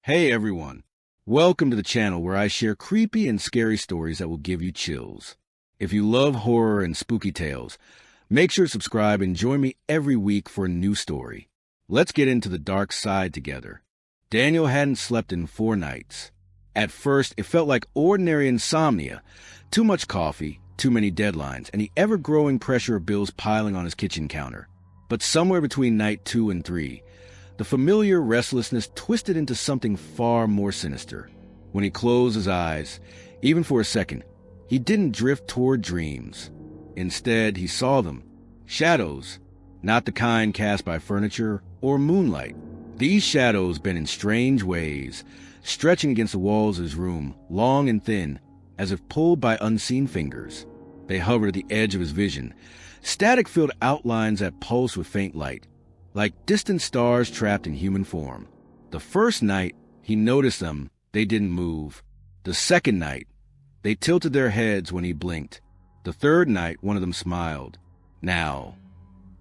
Hey everyone, welcome to the channel where I share creepy and scary stories that will give you chills. If you love horror and spooky tales, make sure to subscribe and join me every week for a new story. Let's get into the dark side together. Daniel hadn't slept in 4 nights. At first, it felt like ordinary insomnia. Too much coffee, too many deadlines, and the ever-growing pressure of bills piling on his kitchen counter. But somewhere between night 2 and 3, the familiar restlessness twisted into something far more sinister. When he closed his eyes, even for a second, he didn't drift toward dreams. Instead, he saw them. Shadows, not the kind cast by furniture or moonlight. These shadows bent in strange ways, stretching against the walls of his room, long and thin, as if pulled by unseen fingers. They hovered at the edge of his vision, static-filled outlines that pulsed with faint light, like distant stars trapped in human form. The first night, he noticed them, they didn't move. The second night, they tilted their heads when he blinked. The third night, one of them smiled. Now,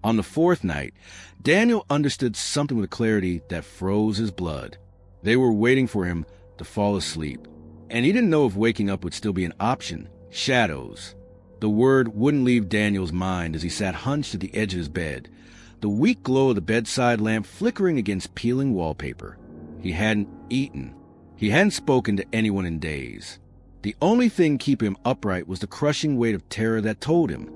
on the fourth night, Daniel understood something with a clarity that froze his blood. They were waiting for him to fall asleep. And he didn't know if waking up would still be an option. Shadows. The word wouldn't leave Daniel's mind as he sat hunched at the edge of his bed, the weak glow of the bedside lamp flickering against peeling wallpaper. He hadn't eaten. He hadn't spoken to anyone in days. The only thing keeping him upright was the crushing weight of terror that told him,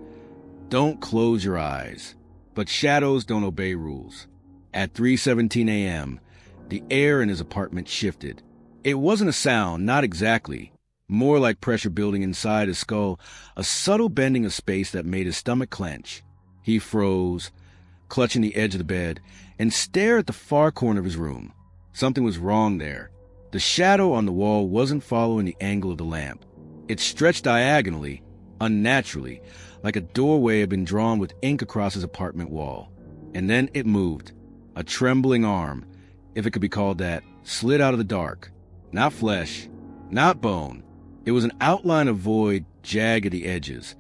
"Don't close your eyes." But shadows don't obey rules. At 3:17 a.m., the air in his apartment shifted. It wasn't a sound, not exactly. More like pressure building inside his skull, a subtle bending of space that made his stomach clench. He froze, clutching the edge of the bed, and stared at the far corner of his room. Something was wrong there. The shadow on the wall wasn't following the angle of the lamp. It stretched diagonally, unnaturally, like a doorway had been drawn with ink across his apartment wall. And then it moved. A trembling arm, if it could be called that, slid out of the dark. Not flesh, not bone. It was an outline of void, jagged at the edges,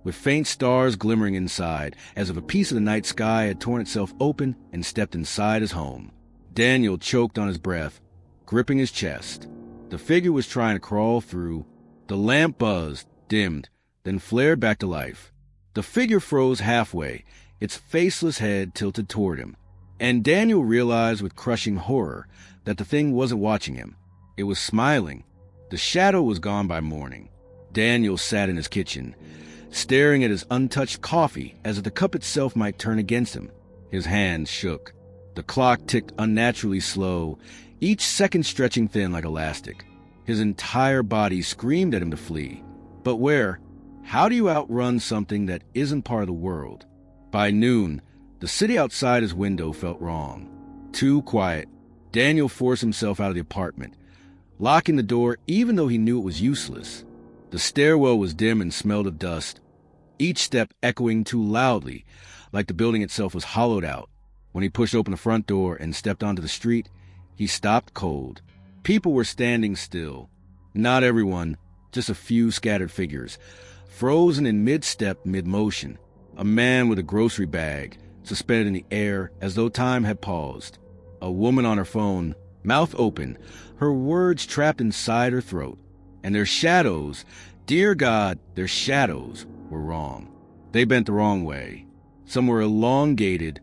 with faint stars glimmering inside, as if a piece of the night sky had torn itself open and stepped inside his home. Daniel choked on his breath, gripping his chest. The figure was trying to crawl through. The lamp buzzed, dimmed, then flared back to life. The figure froze halfway, its faceless head tilted toward him. And Daniel realized with crushing horror that the thing wasn't watching him. It was smiling. The shadow was gone by morning. Daniel sat in his kitchen, staring at his untouched coffee as if the cup itself might turn against him. His hands shook. The clock ticked unnaturally slow, each second stretching thin like elastic. His entire body screamed at him to flee. But where? How do you outrun something that isn't part of the world? By noon, the city outside his window felt wrong. Too quiet. Daniel forced himself out of the apartment, locking the door even though he knew it was useless. The stairwell was dim and smelled of dust, each step echoing too loudly, like the building itself was hollowed out. When he pushed open the front door and stepped onto the street, he stopped cold. People were standing still. Not everyone, just a few scattered figures, frozen in mid-step, mid-motion. A man with a grocery bag, suspended in the air as though time had paused. A woman on her phone, mouth open, her words trapped inside her throat. And their shadows, dear God, their shadows were wrong. They bent the wrong way. Some were elongated,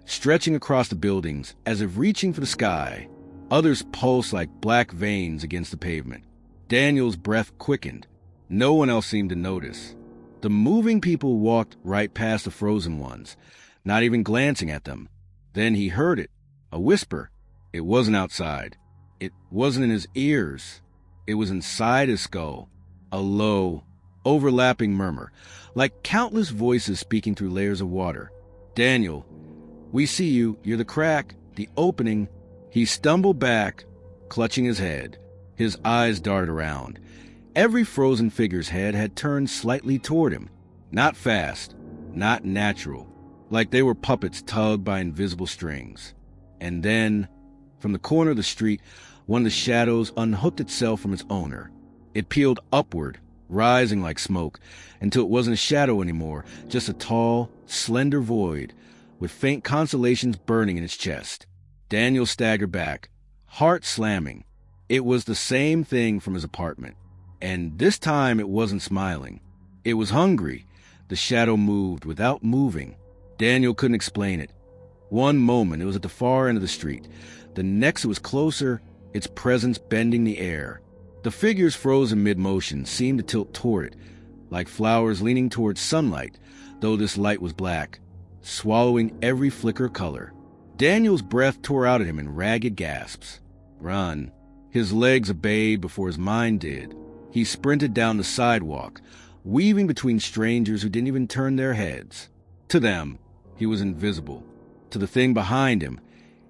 stretching across the buildings as if reaching for the sky. Others pulsed like black veins against the pavement. Daniel's breath quickened. No one else seemed to notice. The moving people walked right past the frozen ones, not even glancing at them. Then he heard it, a whisper. It wasn't outside. It wasn't in his ears. It was inside his skull, a low, overlapping murmur, like countless voices speaking through layers of water. "Daniel, we see you. You're the crack, the opening." He stumbled back, clutching his head. His eyes darted around. Every frozen figure's head had turned slightly toward him. Not fast, not natural, like they were puppets tugged by invisible strings. And then, from the corner of the street, one of the shadows unhooked itself from its owner. It peeled upward, rising like smoke, until it wasn't a shadow anymore, just a tall, slender void, with faint constellations burning in its chest. Daniel staggered back, heart slamming. It was the same thing from his apartment. And this time it wasn't smiling. It was hungry. The shadow moved without moving. Daniel couldn't explain it. One moment it was at the far end of the street. The next it was closer, its presence bending the air. The figures frozen mid-motion seemed to tilt toward it, like flowers leaning towards sunlight, though this light was black, swallowing every flicker of color. Daniel's breath tore out at him in ragged gasps. Run. His legs obeyed before his mind did. He sprinted down the sidewalk, weaving between strangers who didn't even turn their heads. To them, he was invisible. To the thing behind him,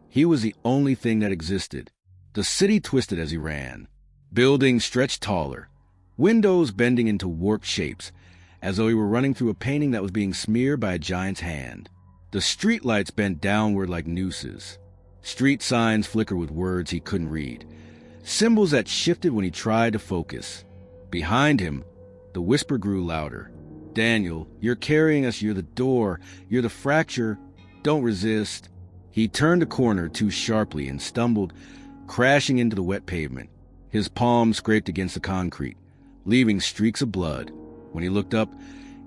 he was the only thing that existed. The city twisted as he ran. Buildings stretched taller, windows bending into warped shapes, as though he were running through a painting that was being smeared by a giant's hand. The streetlights bent downward like nooses. Street signs flickered with words he couldn't read, symbols that shifted when he tried to focus. Behind him, the whisper grew louder. Daniel, you're carrying us, you're the door, you're the fracture, don't resist. He turned a corner too sharply and stumbled, crashing into the wet pavement. His palms scraped against the concrete, leaving streaks of blood. When he looked up,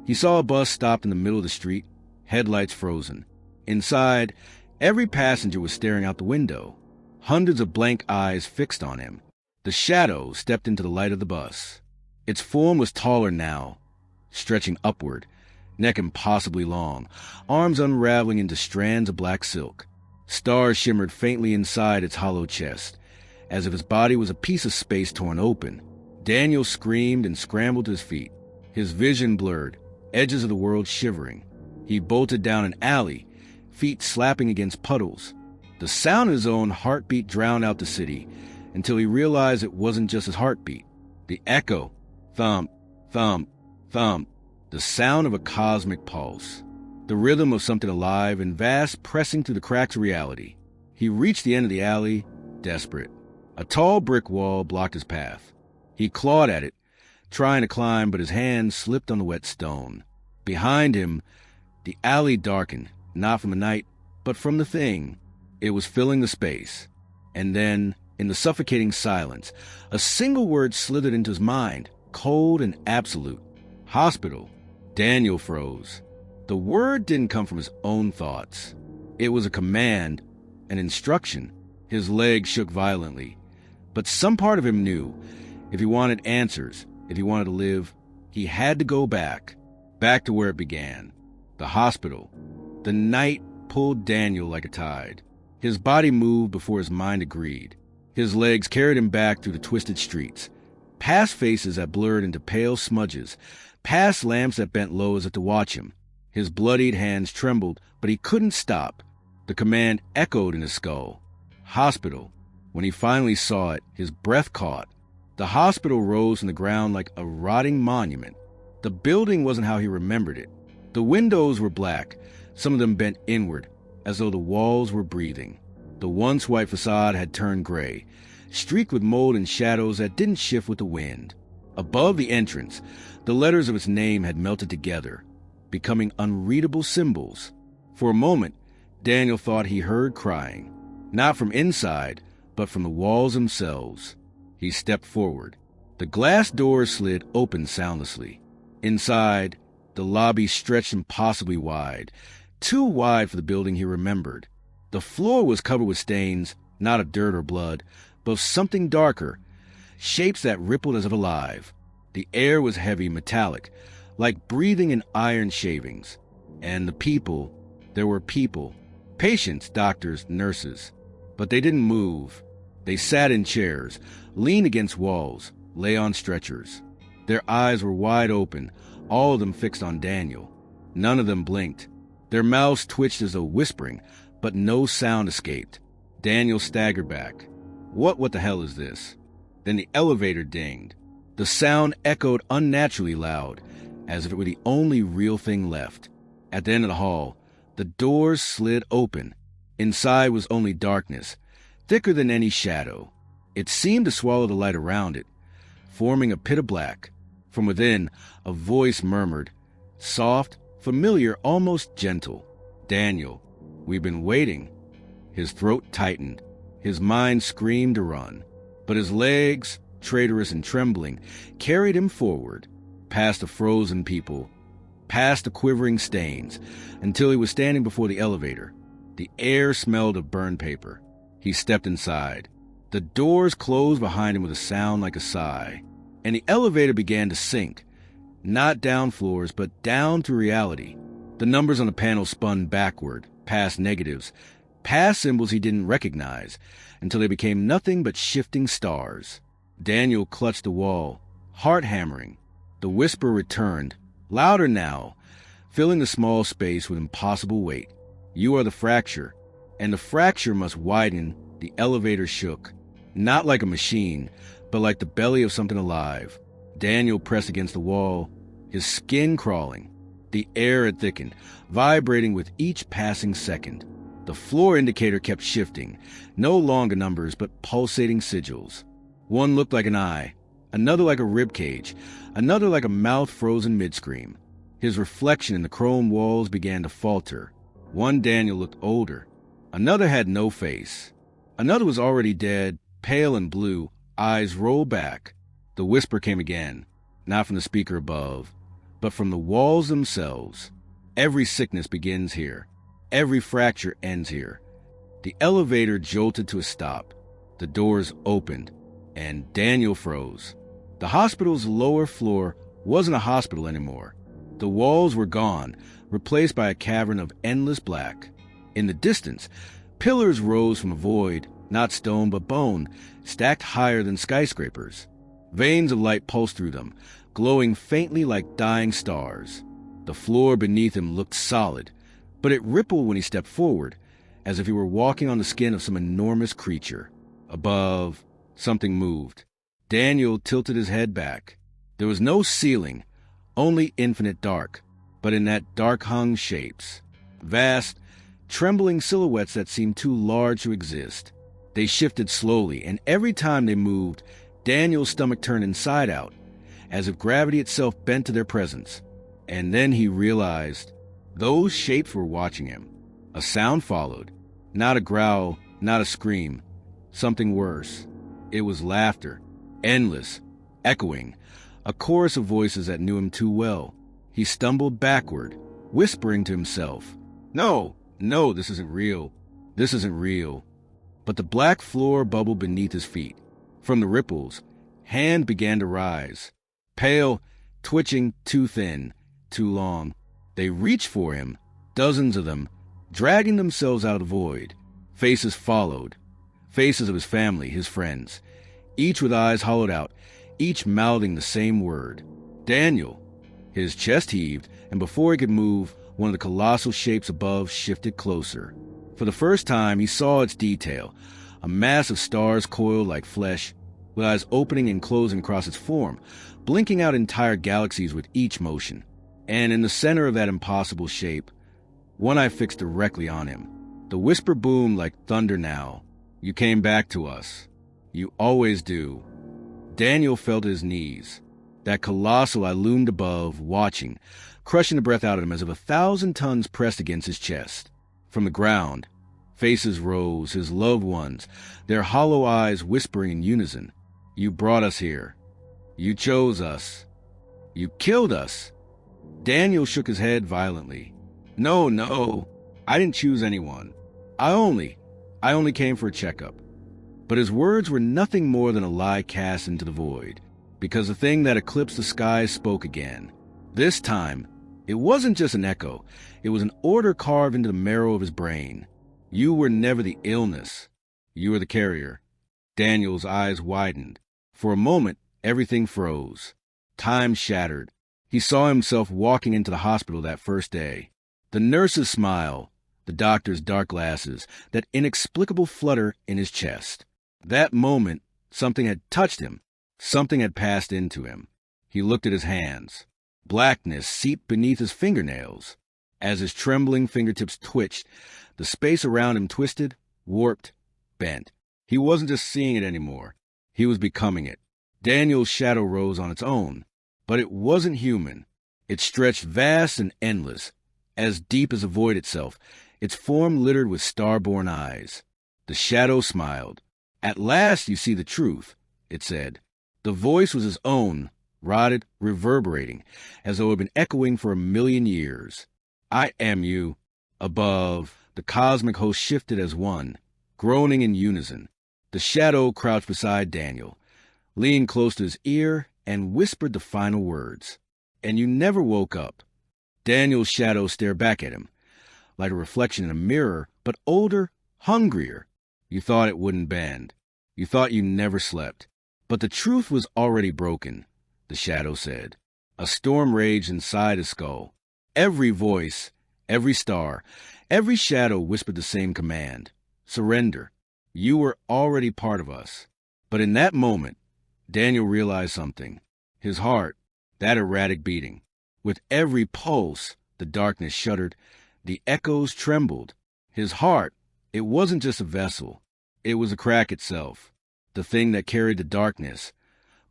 he saw a bus stopped in the middle of the street, headlights frozen. Inside, every passenger was staring out the window, hundreds of blank eyes fixed on him. The shadow stepped into the light of the bus. Its form was taller now, stretching upward, neck impossibly long, arms unraveling into strands of black silk. Stars shimmered faintly inside its hollow chest, as if his body was a piece of space torn open. Daniel screamed and scrambled to his feet, his vision blurred, edges of the world shivering. He bolted down an alley, feet slapping against puddles. The sound of his own heartbeat drowned out the city, until he realized it wasn't just his heartbeat. The echo, thump, thump, thump, the sound of a cosmic pulse, the rhythm of something alive and vast pressing through the cracks of reality. He reached the end of the alley, desperate. A tall brick wall blocked his path. He clawed at it, trying to climb, but his hand slipped on the wet stone. Behind him, the alley darkened, not from the night, but from the thing. It was filling the space. And then, in the suffocating silence, a single word slithered into his mind, cold and absolute. Hospital. Daniel froze. The word didn't come from his own thoughts. It was a command, an instruction. His legs shook violently. But some part of him knew, if he wanted answers, if he wanted to live, he had to go back to where it began. The hospital. The night pulled Daniel like a tide. His body moved before his mind agreed. His legs carried him back through the twisted streets, past faces that blurred into pale smudges, past lamps that bent low as if to watch him. His bloodied hands trembled, but he couldn't stop. The command echoed in his skull. Hospital. When he finally saw it, his breath caught. The hospital rose from the ground like a rotting monument. The building wasn't how he remembered it. The windows were black, some of them bent inward, as though the walls were breathing. The once white facade had turned gray, streaked with mold and shadows that didn't shift with the wind. Above the entrance, the letters of its name had melted together, becoming unreadable symbols. For a moment, Daniel thought he heard crying, not from inside, but from the walls themselves. He stepped forward. The glass doors slid open soundlessly. Inside, the lobby stretched impossibly wide, too wide for the building he remembered. The floor was covered with stains, not of dirt or blood, but of something darker, shapes that rippled as if alive. The air was heavy, metallic, like breathing in iron shavings. And the people, there were people, patients, doctors, nurses. But they didn't move. They sat in chairs, leaned against walls, lay on stretchers. Their eyes were wide open, all of them fixed on Daniel. None of them blinked. Their mouths twitched as though whispering, but no sound escaped. Daniel staggered back. What the hell is this? Then the elevator dinged. The sound echoed unnaturally loud, as if it were the only real thing left. At the end of the hall, the doors slid open. Inside was only darkness, thicker than any shadow. It seemed to swallow the light around it, forming a pit of black. From within, a voice murmured, soft, familiar, almost gentle. Daniel, we've been waiting. His throat tightened. His mind screamed to run, but his legs, traitorous and trembling, carried him forward, past the frozen people, past the quivering stains, until he was standing before the elevator. The air smelled of burned paper. He stepped inside. The doors closed behind him with a sound like a sigh, and the elevator began to sink, not down floors, but down to reality. The numbers on the panel spun backward, past negatives, past symbols he didn't recognize, until they became nothing but shifting stars. Daniel clutched the wall, heart hammering. The whisper returned, louder now, filling the small space with impossible weight. You are the fracture, and the fracture must widen. The elevator shook, not like a machine, but like the belly of something alive. Daniel pressed against the wall, his skin crawling. The air had thickened, vibrating with each passing second. The floor indicator kept shifting, no longer numbers, but pulsating sigils. One looked like an eye, another like a rib cage, another like a mouth frozen mid-scream. His reflection in the chrome walls began to falter. One Daniel looked older. Another had no face. Another was already dead, pale and blue, eyes rolled back. The whisper came again, not from the speaker above, but from the walls themselves. Every sickness begins here. Every fracture ends here. The elevator jolted to a stop. The doors opened, and Daniel froze. The hospital's lower floor wasn't a hospital anymore. The walls were gone, replaced by a cavern of endless black. In the distance, pillars rose from a void, not stone but bone, stacked higher than skyscrapers. Veins of light pulsed through them, glowing faintly like dying stars. The floor beneath him looked solid, but it rippled when he stepped forward, as if he were walking on the skin of some enormous creature. Above, something moved. Daniel tilted his head back. There was no ceiling, only infinite dark, but in that dark hung shapes. Vast, trembling silhouettes that seemed too large to exist. They shifted slowly, and every time they moved, Daniel's stomach turned inside out, as if gravity itself bent to their presence. And then he realized those shapes were watching him. A sound followed. Not a growl, not a scream. Something worse. It was laughter. Endless. Echoing. A chorus of voices that knew him too well. He stumbled backward, whispering to himself, No, this isn't real. This isn't real. But the black floor bubbled beneath his feet. From the ripples, hand began to rise. Pale, twitching, too thin, too long. They reached for him, dozens of them, dragging themselves out of the void. Faces followed. Faces of his family, his friends. Each with eyes hollowed out, each mouthing the same word. Daniel. His chest heaved, and before he could move, one of the colossal shapes above shifted closer. For the first time, he saw its detail. A mass of stars coiled like flesh, with eyes opening and closing across its form, blinking out entire galaxies with each motion. And in the center of that impossible shape, one eye fixed directly on him. The whisper boomed like thunder now. You came back to us. You always do. Daniel fell to his knees. That colossal eye loomed above, watching, crushing the breath out of him as if 1,000 tons pressed against his chest. From the ground, faces rose, his loved ones, their hollow eyes whispering in unison. You brought us here. You chose us. You killed us. Daniel shook his head violently. No, I didn't choose anyone. I only came for a checkup. But his words were nothing more than a lie cast into the void, because the thing that eclipsed the skies spoke again. This time, it wasn't just an echo. It was an order carved into the marrow of his brain. You were never the illness. You were the carrier. Daniel's eyes widened. For a moment, everything froze. Time shattered. He saw himself walking into the hospital that first day. The nurse's smile, the doctor's dark glasses, that inexplicable flutter in his chest. That moment, something had touched him. Something had passed into him. He looked at his hands. Blackness seeped beneath his fingernails. As his trembling fingertips twitched, the space around him twisted, warped, bent. He wasn't just seeing it anymore. He was becoming it. Daniel's shadow rose on its own. But it wasn't human. It stretched vast and endless, as deep as the void itself, its form littered with star-born eyes. The shadow smiled. "At last you see the truth," it said. The voice was his own, rotted, reverberating, as though it had been echoing for 1,000,000 years. "I am you." Above, the cosmic host shifted as one, groaning in unison. The shadow crouched beside Daniel, leaned close to his ear, and whispered the final words. "And you never woke up." Daniel's shadow stared back at him, like a reflection in a mirror, but older, hungrier. "You thought it wouldn't bend. You thought you never slept. But the truth was already broken," the shadow said. A storm raged inside his skull. Every voice, every star, every shadow whispered the same command: surrender. You were already part of us. But in that moment, Daniel realized something. His heart, that erratic beating. With every pulse, the darkness shuddered. The echoes trembled. His heart, it wasn't just a vessel. It was a crack itself, the thing that carried the darkness,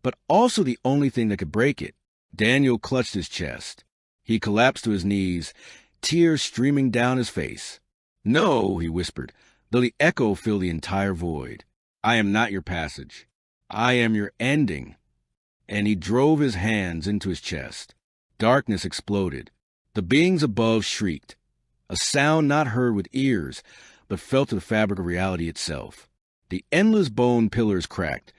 but also the only thing that could break it. Daniel clutched his chest. He collapsed to his knees, tears streaming down his face. "No," he whispered, though the echo filled the entire void. "I am not your passage. I am your ending." And he drove his hands into his chest. Darkness exploded. The beings above shrieked, a sound not heard with ears, but felt to the fabric of reality itself. The endless bone pillars cracked.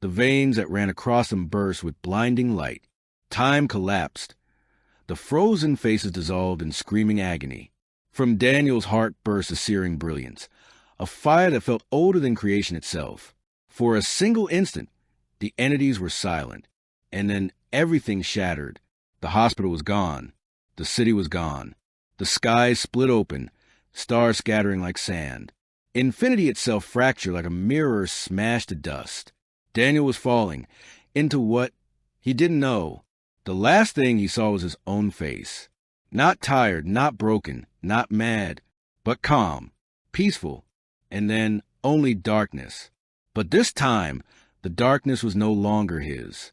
The veins that ran across them burst with blinding light. Time collapsed. The frozen faces dissolved in screaming agony. From Daniel's heart burst a searing brilliance, a fire that felt older than creation itself. For a single instant, the entities were silent, and then everything shattered. The hospital was gone. The city was gone. The sky split open, stars scattering like sand. Infinity itself fractured like a mirror smashed to dust. Daniel was falling into what he didn't know. The last thing he saw was his own face. Not tired, not broken, not mad, but calm, peaceful, and then only darkness. But this time, the darkness was no longer his.